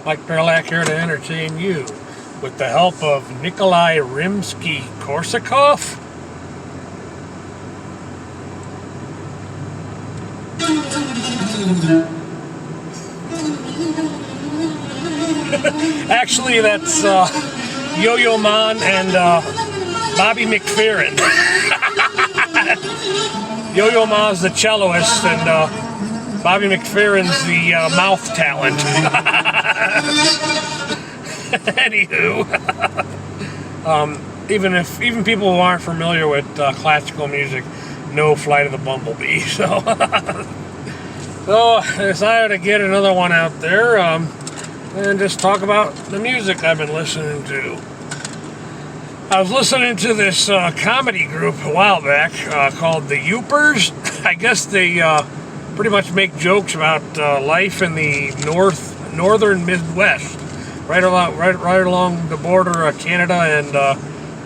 Mike Perlak here to entertain you with the help of Nikolai Rimsky-Korsakov. Actually, that's Yo-Yo Man and Bobby Mcferrin. Yo-Yo Ma's the celloist and Bobby McFerrin's the mouth talent. Anywho, even people who aren't familiar with classical music know Flight of the Bumblebee. So I decided to get another one out there and just talk about the music I've been listening to. I was listening to this comedy group a while back called the Yoopers. I guess they pretty much make jokes about life in the northern Midwest, right along the border of Canada and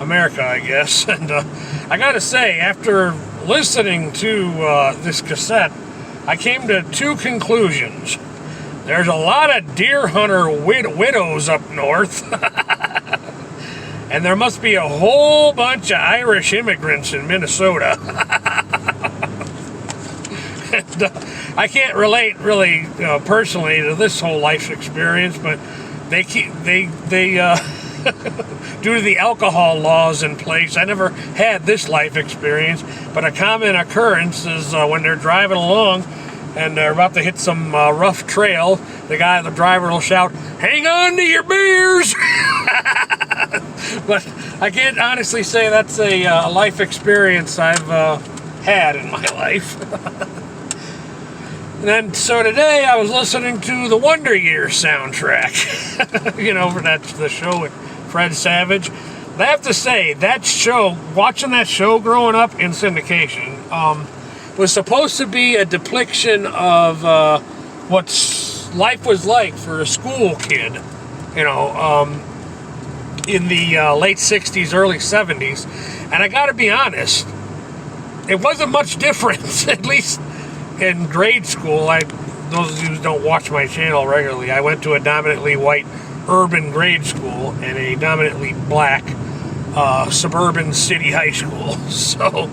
America, I guess. And I gotta say, after listening to this cassette, I came to two conclusions. There's a lot of deer hunter widows up north, and there must be a whole bunch of Irish immigrants in Minnesota. And, I can't relate really personally to this whole life experience, but they due to the alcohol laws in place, I never had this life experience, but a common occurrence is when they're driving along and they're about to hit some rough trail, the driver will shout, "Hang on to your beers!" But I can't honestly say that's a life experience I've had in my life. And then, so today I was listening to the Wonder Years soundtrack, for the show with Fred Savage. I have to say, watching that show growing up in syndication, was supposed to be a depiction of what life was like for a school kid, in the late 60s, early 70s. And I gotta be honest, it wasn't much different, at least in grade school. Those of you who don't watch my channel regularly, I went to a dominantly white urban grade school and a dominantly black suburban city high school. So,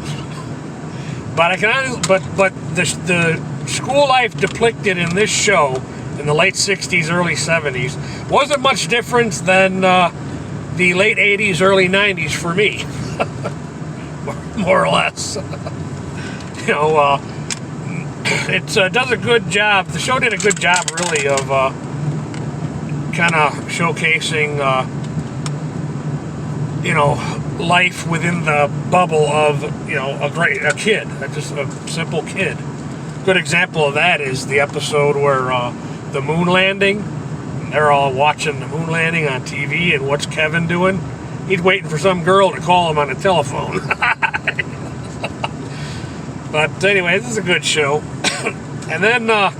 but the school life depicted in this show in the late 60s, early 70s wasn't much different than the late 80s, early 90s for me, more or less. It does a good job. The show did a good job, really, of kind of showcasing, life within the bubble of, a kid, just a simple kid. Good example of that is the episode where the moon landing. They're all watching the moon landing on TV, and what's Kevin doing? He's waiting for some girl to call him on the telephone. But anyway, this is a good show. And then I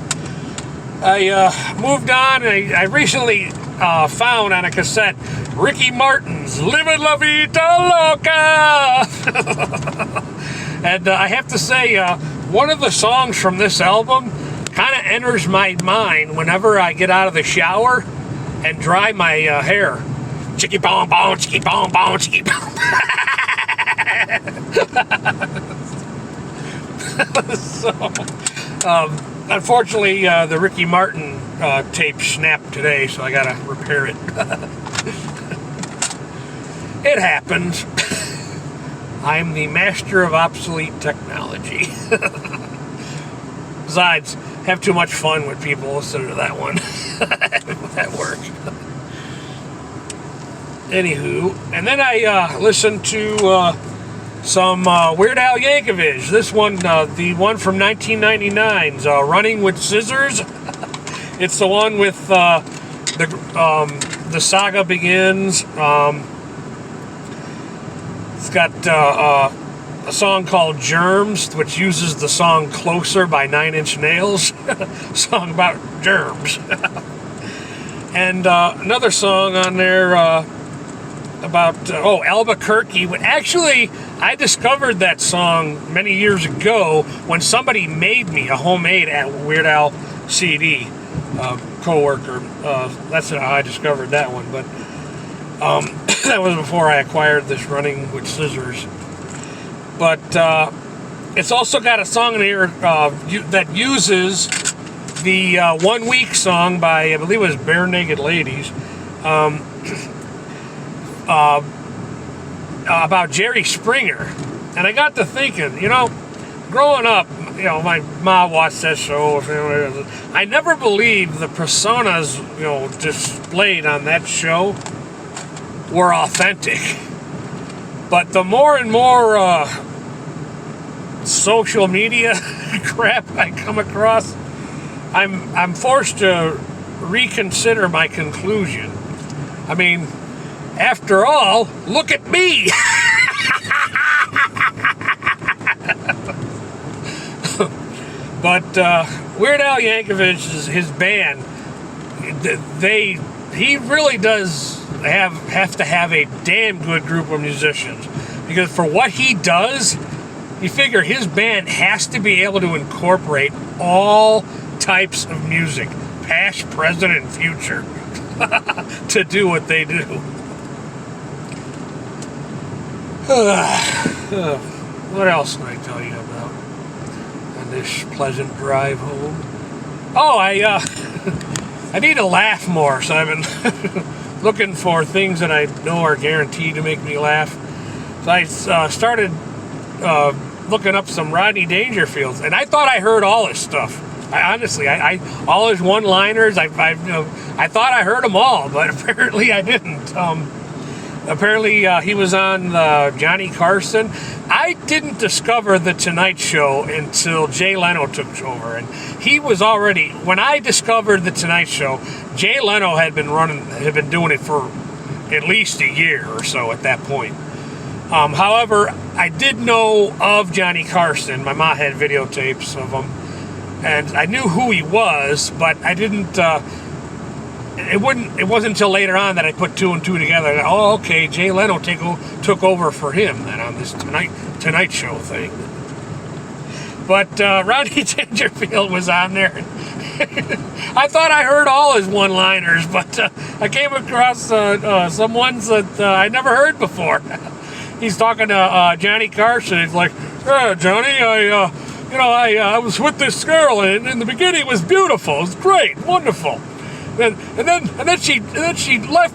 moved on, and I recently found on a cassette Ricky Martin's "Livin' La Vida Loca." And I have to say, one of the songs from this album kind of enters my mind whenever I get out of the shower and dry my hair. Chicky bong bong, chicky bong bong, chicky bong. So, unfortunately, the Ricky Martin tape snapped today, so I gotta repair it. It happens. I'm the master of obsolete technology. Besides, have too much fun with people listening to that one at work. Anywho, and then I listened to some Weird Al Yankovic. This one, the one from 1999's "Running with Scissors." It's the one with the Saga Begins. It's got a song called "Germs," which uses the song "Closer" by 9 Inch Nails. Song about germs. And another song on there about Albuquerque. Actually, I discovered that song many years ago when somebody made me a homemade Weird Al CD coworker. That's how I discovered that one. But that was before I acquired this running with scissors. But it's also got a song in here that uses the 1 Week song by, I believe it was Bare Naked Ladies, about Jerry Springer. And I got to thinking, growing up, my mom watched that show. I never believed the personas, displayed on that show were authentic. But the more and more social media crap I come across, I'm forced to reconsider my conclusion. I mean, after all, look at me. But Weird Al Yankovic, his band, he really does have to have a damn good group of musicians, because for what he does, you figure his band has to be able to incorporate all types of music, past, present, and future, to do what they do. What else can I tell you about on this pleasant drive home? Oh, I need to laugh more, so I've been looking for things that I know are guaranteed to make me laugh. So I started looking up some Rodney Dangerfields, and I thought I heard all his stuff. Honestly, all his one-liners, I thought I heard them all, but apparently I didn't. Apparently he was on Johnny Carson. I didn't discover the Tonight Show until Jay Leno took over, and he was already, when I discovered the Tonight Show, Jay Leno had been doing it for at least a year or so at that point. However, I did know of Johnny Carson. My mom had videotapes of him, and I knew who he was, but I didn't. It wasn't until later on that I put two and two together. Oh, okay, Jay Leno took over for him then on this Tonight Show thing. But Rodney Dangerfield was on there. I thought I heard all his one-liners, but I came across some ones that I never heard before. He's talking to Johnny Carson. He's like, "Yeah, Johnny, I was with this girl, and in the beginning it was beautiful. It was great, wonderful. And then she left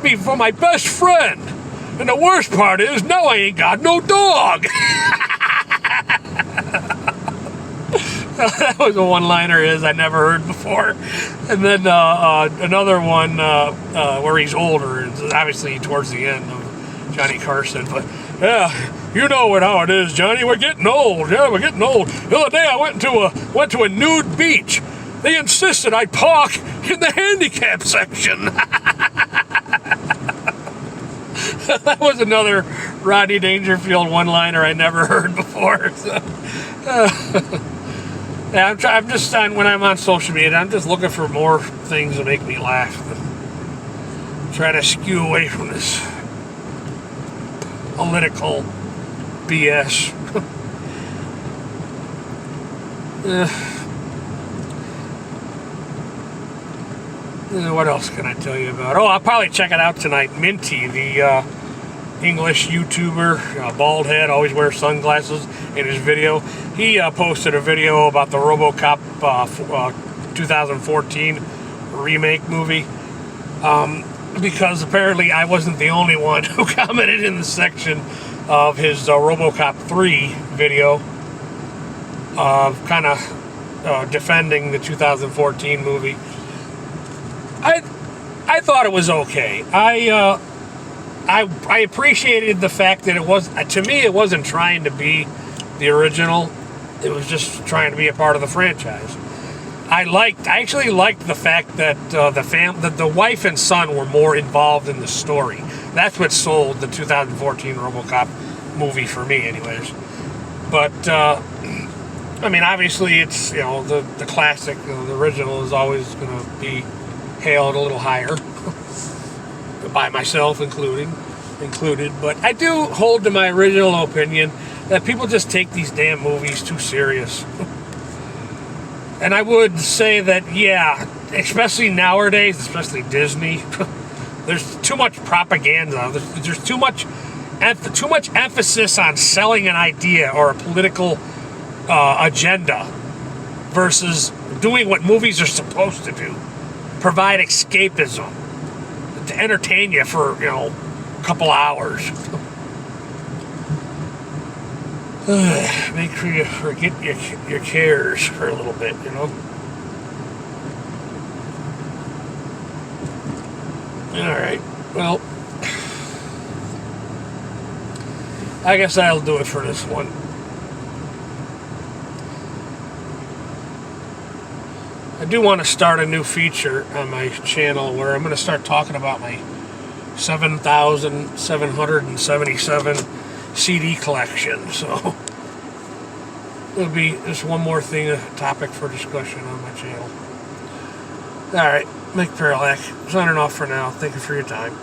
me for my best friend. And the worst part is, now I ain't got no dog." That was a one-liner I never heard before. And then another one where he's older, and obviously towards the end of Johnny Carson. But yeah, you know how it is, Johnny. We're getting old. Yeah, we're getting old. The other day I went to a nude beach. They insisted I park in the handicap section. That was another Rodney Dangerfield one-liner I never heard before. So, yeah, I'm just when I'm on social media, I'm just looking for more things that make me laugh. Try to skew away from this political BS. What else can I tell you about? Oh, I'll probably check it out tonight. Minty, the English YouTuber, bald head, always wears sunglasses in his video. He posted a video about the RoboCop 2014 remake movie. Because apparently I wasn't the only one who commented in the section of his RoboCop 3 video, kind of defending the 2014 movie. I thought it was okay. I appreciated the fact that it was, to me, it wasn't trying to be the original. It was just trying to be a part of the franchise. I actually liked the fact that the wife and son were more involved in the story. That's what sold the 2014 RoboCop movie for me, anyways. But I mean, obviously, it's the classic, the original is always going to be hailed a little higher, by myself included. But I do hold to my original opinion that people just take these damn movies too serious. And I would say that, yeah, especially nowadays, especially Disney, there's too much propaganda. There's too much emphasis on selling an idea or a political agenda versus doing what movies are supposed to do. Provide escapism. To entertain you for, a couple hours. Make sure you forget your cares for a little bit, Alright, well, I guess that'll do it for this one. I do want to start a new feature on my channel where I'm going to start talking about my 7,777 CD collection. So it'll be just one more thing, a topic for discussion on my channel. Alright, Mike Perlack, signing off for now. Thank you for your time.